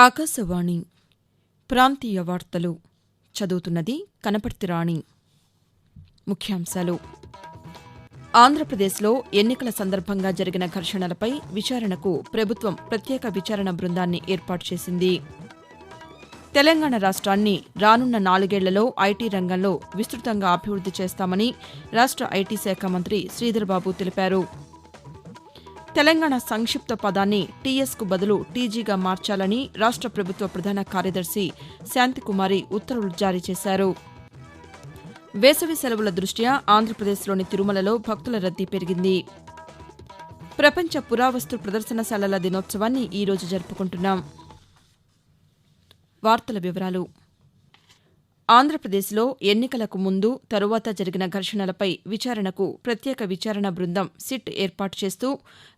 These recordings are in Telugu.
ఆకాశవాణి ప్రాంతీయ వార్తలు చదువుతున్నది కనపర్తి రాణి. ముఖ్యాంశాలు. ఆంధ్రప్రదేశ్లో ఎన్నికల సందర్భంగా జరిగిన ఘర్షణలపై విచారణకు ప్రభుత్వం ప్రత్యేక విచారణ బృందాన్ని ఏర్పాటు చేసింది. తెలంగాణ రాష్ట్రాన్ని రానున్న 4 ఏళ్లలో ఐటీ రంగంలో విస్తృతంగా అభివృద్ది చేస్తామని రాష్ట్ర ఐటీ శాఖ మంత్రి శ్రీధర్బాబు తెలిపారు. తెలంగాణ సంక్షిప్త పదాన్ని టీఎస్కు బదులు టీజీగా మార్చాలని రాష్ట్ర ప్రభుత్వ ప్రధాన కార్యదర్శి శాంతికుమారి ఉత్తర్వులు జారీ చేశారు. వేసవి సెలవుల దృష్ట్యా ఆంధ్రప్రదేశ్లోని తిరుమలలో భక్తుల రద్దీ పెరిగింది. ప్రపంచ పురావస్తు ప్రదర్శనశాలల దినోత్సవాన్ని ఈరోజు జరుపుకుంటున్నాం. వార్తల వివరాలు. ఆంధ్రప్రదేశ్లో ఎన్నికలకు ముందు, తరువాత జరిగిన ఘర్షణలపై విచారణకు ప్రత్యేక విచారణ బృందం సిట్ ఏర్పాటు చేస్తూ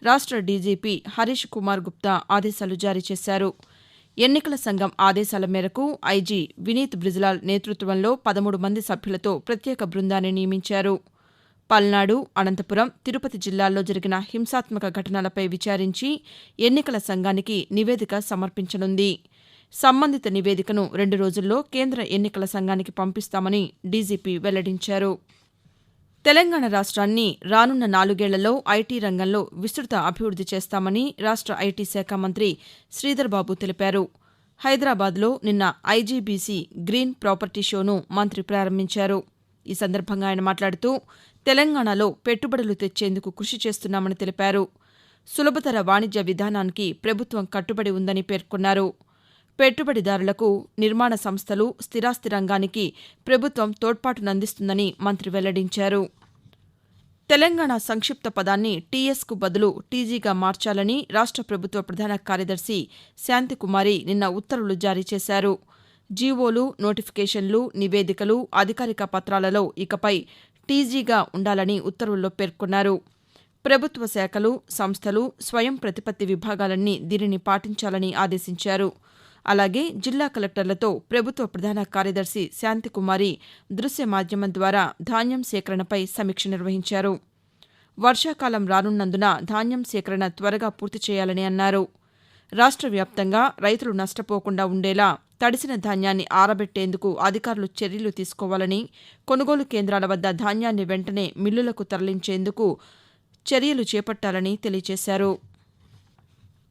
రాష్ట్ర డీజీపీ హరీష్ కుమార్ గుప్తా ఆదేశాలు జారీ చేశారు. ఎన్నికల సంఘం ఆదేశాల మేరకు ఐజీ వినీత్ బ్రిజ్లాల్ నేతృత్వంలో 13 మంది సభ్యులతో ప్రత్యేక బృందాన్ని నియమించారు. పల్నాడు, అనంతపురం, తిరుపతి జిల్లాల్లో జరిగిన హింసాత్మక ఘటనలపై విచారించి ఎన్నికల సంఘానికి నివేదిక సమర్పించనుంది. సంబంధిత నివేదికను 2 రోజుల్లో కేంద్ర ఎన్నికల సంఘానికి పంపిస్తామని డీజీపీ వెల్లడించారు. తెలంగాణ రాష్ట్రాన్ని రానున్న 4 ఏళ్లలో ఐటీ రంగంలో విస్తృత అభివృద్ది చేస్తామని రాష్ట్ర ఐటీ శాఖ మంత్రి శ్రీధర్బాబు తెలిపారు. హైదరాబాద్లో నిన్న ఐజీబీసీ గ్రీన్ ప్రాపర్టీ షోను మంత్రి ప్రారంభించారు. ఈ సందర్భంగా ఆయన మాట్లాడుతూ తెలంగాణలో పెట్టుబడులు తెచ్చేందుకు కృషి చేస్తున్నామని తెలిపారు. సులభతర వాణిజ్య విధానానికి ప్రభుత్వం కట్టుబడి ఉందని పేర్కొన్నారు. పెట్టుబడిదారులకు, నిర్మాణ సంస్థలు, స్థిరాస్తి రంగానికి ప్రభుత్వం తోడ్పాటునందిస్తుందని మంత్రి వెల్లడించారు. తెలంగాణ సంక్షిప్త పదాన్ని టీఎస్కు బదులు టీజీగా మార్చాలని రాష్ట్ర ప్రభుత్వ ప్రధాన కార్యదర్శి శాంతికుమారి నిన్న ఉత్తర్వులు జారీ చేశారు. జీవోలు, నోటిఫికేషన్లు, నివేదికలు, అధికారిక పత్రాలలో ఇకపై టీజీగా ఉండాలని ఉత్తర్వుల్లో పేర్కొన్నారు. ప్రభుత్వ శాఖలు, సంస్థలు, స్వయం ప్రతిపత్తి విభాగాలన్నీ దీనిని పాటించాలని ఆదేశించారు. అలాగే జిల్లా కలెక్టర్లతో ప్రభుత్వ ప్రధాన కార్యదర్శి శాంతికుమారి దృశ్య మాధ్యమం ద్వారా ధాన్యం సేకరణపై సమీక్ష నిర్వహించారు. వర్షాకాలం రానున్నందున ధాన్యం సేకరణ త్వరగా పూర్తి చేయాలని అన్నారు. రాష్ట్ర వ్యాప్తంగా రైతులు నష్టపోకుండా ఉండేలా తడిసిన ధాన్యాన్ని ఆరబెట్టేందుకు అధికారులు చర్యలు తీసుకోవాలని, కొనుగోలు కేంద్రాల వద్ద ధాన్యాన్ని వెంటనే మిల్లులకు తరలించేందుకు చర్యలు చేపట్టాలని తెలియజేశారు.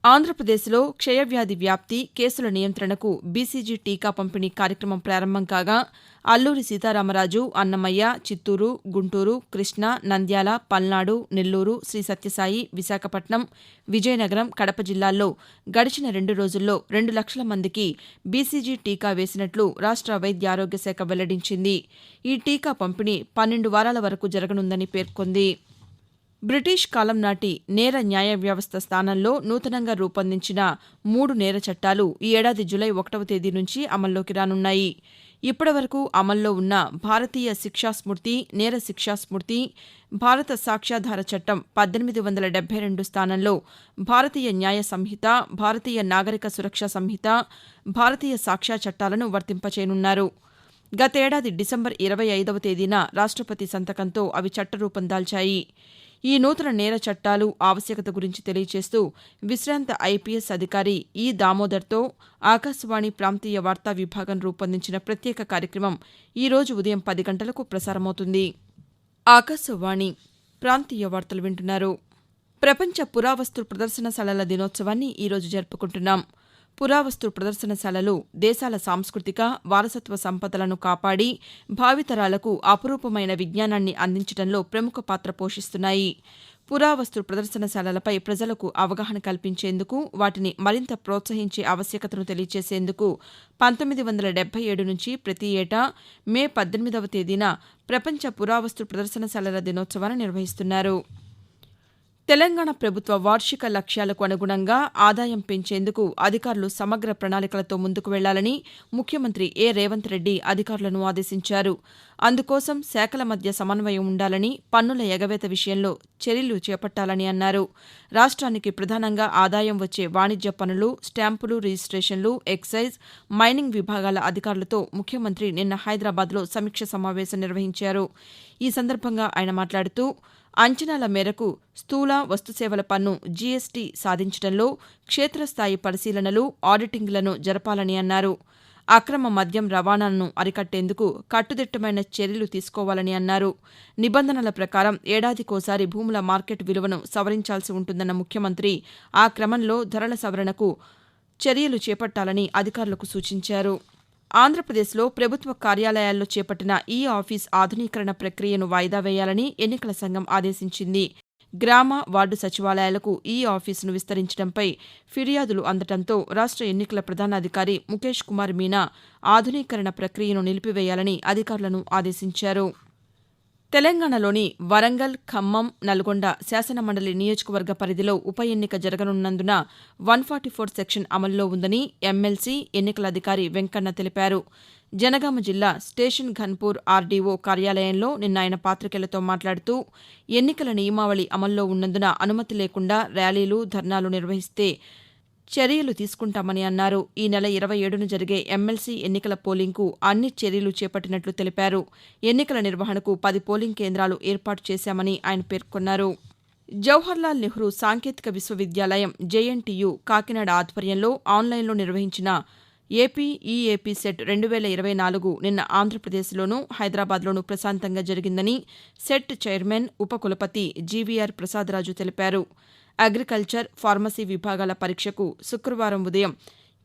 ఆంధ్రప్రదేశ్లో క్షయవ్యాధి వ్యాప్తి, కేసుల నియంత్రణకు బీసీజీ టీకా పంపిణీ కార్యక్రమం ప్రారంభం కాగా అల్లూరి సీతారామరాజు, అన్నమయ్య, చిత్తూరు, గుంటూరు, కృష్ణా, నంద్యాల, పల్నాడు, నెల్లూరు, శ్రీ సత్యసాయి, విశాఖపట్నం, విజయనగరం, కడప జిల్లాల్లో గడిచిన 2 రోజుల్లో 2 లక్షల మందికి బీసీజీ టీకా వేసినట్లు రాష్ట్ర వైద్య ఆరోగ్య శాఖ వెల్లడించింది. ఈ టీకా పంపిణీ 12 వారాల వరకు జరగనుందని పేర్కొంది. బ్రిటిష్ కాలం నాటి నేర న్యాయ వ్యవస్థ స్థానంలో నూతనంగా రూపొందించిన 3 నేర చట్టాలు ఈ ఏడాది జులై 1వ తేదీ నుంచి అమల్లోకి రానున్నాయి. ఇప్పటివరకు అమల్లో ఉన్న భారతీయ శిక్షా స్మృతి, నేర శిక్షా స్మృతి, భారత సాక్ష్యాధార చట్టం 1872 స్థానంలో భారతీయ న్యాయ సంహిత, భారతీయ నాగరిక సురక్ష సంహిత, భారతీయ సాక్ష్య చట్టాలను వర్తింపచేయనున్నారు. గతేడాది డిసెంబర్ 25వ తేదీన రాష్ట్రపతి సంతకంతో అవి చట్టరూపం దాల్చాయి. ఈ నూతన నేర చట్టాలు ఆవశ్యకత గురించి తెలియజేస్తూ విశ్రాంత ఐపీఎస్ అధికారి ఈ దామోదర్తో ఆకాశవాణి ప్రాంతీయ వార్తా విభాగం రూపొందించిన ప్రత్యేక కార్యక్రమం ఈరోజు ఉదయం 10 గంటలకు ప్రసారమవుతుంది. ఆకాశవాణి ప్రాంతీయ వార్తలు వింటున్నారు. ప్రపంచ పురావస్తు ప్రదర్శనశాలల దినోత్సవాన్ని ఈరోజు జరుపుకుంటున్నాం. పురావస్తు ప్రదర్శనశాలలు దేశాల సాంస్కృతిక, వారసత్వ సంపదలను కాపాడి భావితరాలకు అపురూపమైన విజ్ఞానాన్ని అందించడంలో ప్రముఖ పాత్ర పోషిస్తున్నాయి. పురావస్తు ప్రదర్శనశాలలపై ప్రజలకు అవగాహన కల్పించేందుకు, వాటిని మరింత ప్రోత్సహించే ఆవశ్యకతను తెలియజేసేందుకు 1977 నుంచి ప్రతి ఏటా మే 18వ తేదీన ప్రపంచ పురావస్తు ప్రదర్శనశాలల దినోత్సవాన్ని నిర్వహిస్తున్నారు. తెలంగాణ ప్రభుత్వ వార్షిక లక్ష్యాలకు అనుగుణంగా ఆదాయం పెంచేందుకు అధికారులు సమగ్ర ప్రణాళికలతో ముందుకు వెళ్లాలని ముఖ్యమంత్రి రేవంత్ రెడ్డి అధికారులను ఆదేశించారు. అందుకోసం శాఖల మధ్య సమన్వయం ఉండాలని, పన్నుల ఎగవేత విషయంలో చర్యలు చేపట్టాలని అన్నారు. రాష్ట్రానికి ప్రధానంగా ఆదాయం వచ్చే వాణిజ్య పన్నులు, స్టాంపులు, రిజిస్ట్రేషన్లు, ఎక్సైజ్, మైనింగ్ విభాగాల అధికారులతో ముఖ్యమంత్రి నిన్న హైదరాబాద్లో సమీక్ష సమావేశం నిర్వహించారు. ఈ సందర్భంగా ఆయన మాట్లాడుతూ అంచనాల మేరకు స్థూల వస్తుసేవల పన్ను జీఎస్టీ సాధించడంలో క్షేత్రస్థాయి పరిశీలనలు, ఆడిటింగ్లను జరపాలని అన్నారు. అక్రమ మద్యం రవాణాను అరికట్టేందుకు కట్టుదిట్టమైన చర్యలు తీసుకోవాలని అన్నారు. నిబంధనల ప్రకారం ఏడాదికోసారి భూముల మార్కెట్ విలువను సవరించాల్సి ఉంటుందన్న ముఖ్యమంత్రి ఆ క్రమంలో ధరల సవరణకు చర్యలు చేపట్టాలని అధికారులకు సూచించారు. ఆంధ్రప్రదేశ్లో ప్రభుత్వ కార్యాలయాల్లో చేపట్టిన ఈ-ఆఫీస్ ఆధునీకరణ ప్రక్రియను వాయిదా వేయాలని ఎన్నికల సంఘం ఆదేశించింది. గ్రామ, వార్డు సచివాలయాలకు ఈ-ఆఫీసును విస్తరించడంపై ఫిర్యాదులు అందడంతో రాష్ట్ర ఎన్నికల ప్రధానాధికారి ముఖేష్ కుమార్ మీనా ఆధునీకరణ ప్రక్రియను నిలిపివేయాలని అధికారులను ఆదేశించారు. తెలంగాణలోని వరంగల్, ఖమ్మం, నల్గొండ శాసనమండలి నియోజకవర్గ పరిధిలో ఉప ఎన్నిక జరగనున్నందున 144 సెక్షన్ అమలులో ఉందని ఎమ్మెల్సీ, ఎన్నికల అధికారి వెంకన్న తెలిపారు. జనగామ జిల్లా స్టేషన్ ఘన్పూర్ ఆర్డీఓ కార్యాలయంలో నిన్న ఆయన పాతికేయులతో మాట్లాడుతూ ఎన్నికల నియమావళి అమల్లో ఉన్నందున అనుమతి లేకుండా ర్యాలీలు, ధర్నాలు నిర్వహిస్తే చర్యలు తీసుకుంటామని అన్నారు. ఈ నెల 27న జరిగే ఎమ్మెల్సీ ఎన్నికల పోలింగ్కు అన్ని చర్యలు చేపట్టినట్లు తెలిపారు. ఎన్నికల నిర్వహణకు 10 పోలింగ్ కేంద్రాలు ఏర్పాటు చేశామని ఆయన పేర్కొన్నారు. జవహర్లాల్ నెహ్రూ సాంకేతిక విశ్వవిద్యాలయం జేఎన్టీయూ కాకినాడ ఆధ్వర్యంలో ఆన్లైన్లో నిర్వహించిన ఏపీ ఈఏపీ సెట్ 2024 నిన్న ఆంధ్రప్రదేశ్లోనూ, హైదరాబాద్లోనూ ప్రశాంతంగా జరిగిందని సెట్ చైర్మన్, ఉపకులపతి జీవీఆర్ ప్రసాదరాజు తెలిపారు. అగ్రికల్చర్, ఫార్మసీ విభాగాల పరీక్షకు శుక్రవారం ఉదయం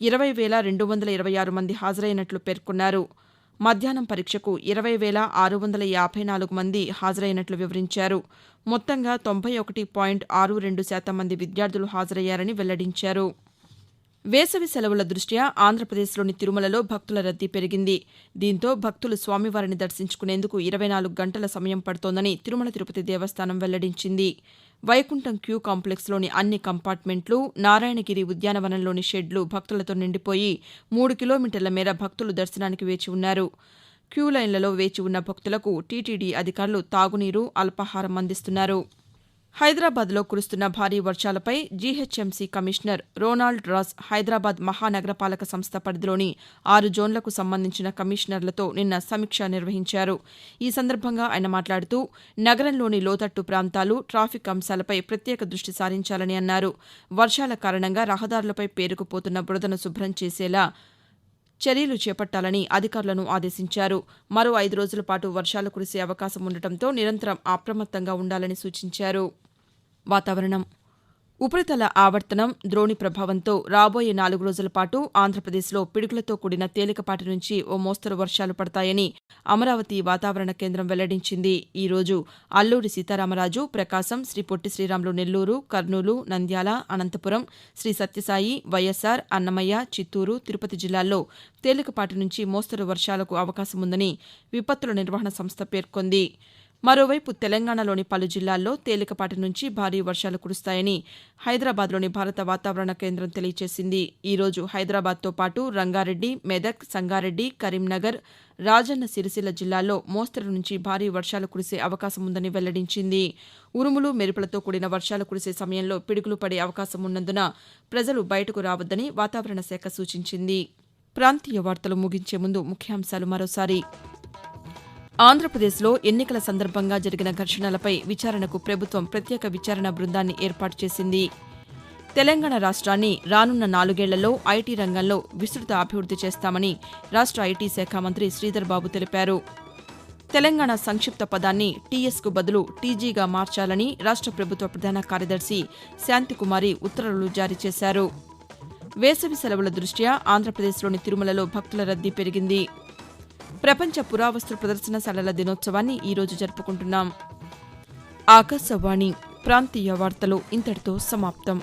20,226 మంది హాజరైనట్లు పేర్కొన్నారు. మధ్యాహ్నం పరీక్షకు 20,654 మంది హాజరైనట్లు వివరించారు. మొత్తంగా 91.62% మంది విద్యార్థులు హాజరయ్యారని వెల్లడించారు. వేసవి సెలవుల దృష్ట్యా ఆంధ్రప్రదేశ్లోని తిరుమలలో భక్తుల రద్దీ పెరిగింది. దీంతో భక్తులు స్వామివారిని దర్శించుకునేందుకు 24 గంటల సమయం పడుతోందని తిరుమల తిరుపతి దేవస్థానం వెల్లడించింది. వైకుంఠం క్యూ కాంప్లెక్స్లోని అన్ని కంపార్ట్మెంట్లు, నారాయణగిరి ఉద్యానవనంలోని షెడ్లు భక్తులతో నిండిపోయి 3 కిలోమీటర్ల మేర భక్తులు దర్శనానికి వేచి ఉన్నారు. క్యూ లైన్లలో వేచి ఉన్న భక్తులకు టీటీడీ అధికారులు తాగునీరు, అల్పాహారం అందిస్తున్నారు. హైదరాబాద్లో కురుస్తున్న భారీ వర్షాలపై GHMC commissioner Ronald Ross Hyderabad మహానగరపాలక సంస్థ పరిధిలోని 6 జోన్లకు సంబంధించిన కమిషనర్లతో నిన్న సమీక్ష నిర్వహించారు. ఈ సందర్భంగా ఆయన మాట్లాడుతూ నగరంలోని లోతట్టు ప్రాంతాలు, ట్రాఫిక్ అంశాలపై ప్రత్యేక దృష్టి సారించాలని అన్నారు. వర్షాల కారణంగా రహదారులపై పేరుకుపోతున్న బురదను శుభ్రం చేసేలా చర్యలు చేపట్టాలని అధికారులను ఆదేశించారు. మరో 5 రోజుల పాటు వర్షాలు కురిసే అవకాశం ఉండటంతో నిరంతరం అప్రమత్తంగా ఉండాలని సూచించారు. వాతావరణం. ఉపరితల ఆవర్తనం, ద్రోణి ప్రభావంతో రాబోయే 4 రోజుల పాటు ఆంధ్రప్రదేశ్లో పిడుగులతో కూడిన తేలికపాటి నుంచి ఓ మోస్తరు వర్షాలు పడతాయని అమరావతి వాతావరణ కేంద్రం వెల్లడించింది. ఈ రోజు అల్లూరి సీతారామరాజు, ప్రకాశం, శ్రీ పొట్టి శ్రీరాములు నెల్లూరు, కర్నూలు, నంద్యాల, అనంతపురం, శ్రీ సత్యసాయి, వైఎస్ఆర్, అన్నమయ్య, చిత్తూరు, తిరుపతి జిల్లాల్లో తేలికపాటి నుంచి మోస్తరు వర్షాలకు అవకాశముందని విపత్తుల నిర్వహణ సంస్థ పేర్కొంది. మరోవైపు తెలంగాణలోని పలు జిల్లాల్లో తేలికపాటి నుంచి భారీ వర్షాలు కురుస్తాయని హైదరాబాద్లోని భారత వాతావరణ కేంద్రం తెలియజేసింది. ఈ రోజు హైదరాబాద్తో పాటు రంగారెడ్డి, మెదక్, సంగారెడ్డి, కరీంనగర్, రాజన్న సిరిసిల్ల జిల్లాల్లో మోస్తరు నుంచి భారీ వర్షాలు కురిసే అవకాశం ఉందని వెల్లడించింది. ఉరుములు, మెరుపులతో కూడిన వర్షాలు కురిసే సమయంలో పిడుగులు పడే అవకాశం ఉన్నందున ప్రజలు బయటకు రావద్దని వాతావరణ శాఖ సూచించింది. ప్రాంతీయ వార్తలు ముగించే ముందు ముఖ్యాంశాలు మరోసారి. ఆంధ్రప్రదేశ్లో ఎన్నికల సందర్భంగా జరిగిన ఘర్షణలపై విచారణకు ప్రభుత్వం ప్రత్యేక విచారణ బృందాన్ని ఏర్పాటు చేసింది. తెలంగాణ రాష్ట్రాన్ని రానున్న 4 ఏళ్లలో ఐటీ రంగంలో విస్తృత అభివృద్ది చేస్తామని రాష్ట్ర ఐటీ శాఖ మంత్రి శ్రీధర్ బాబు తెలిపారు. తెలంగాణ సంక్షిప్త పదాన్ని టీఎస్కు బదులు టీజీగా మార్చాలని రాష్ట్ర ప్రభుత్వ ప్రధాన కార్యదర్శి శాంతికుమారి ఉత్తర్వులు జారీ చేశారు. వేసవి సెలవుల దృష్ట్యా ఆంధ్రప్రదేశ్లోని తిరుమలలో భక్తుల రద్దీ పెరిగింది. ప్రపంచ పురావస్తు ప్రదర్శనశాలల దినోత్సవాన్ని ఈరోజు జరుపుకుంటున్నాం. ఆకాశవాణి ప్రాంతీయ వార్తలు ఇంతటితో సమాప్తం.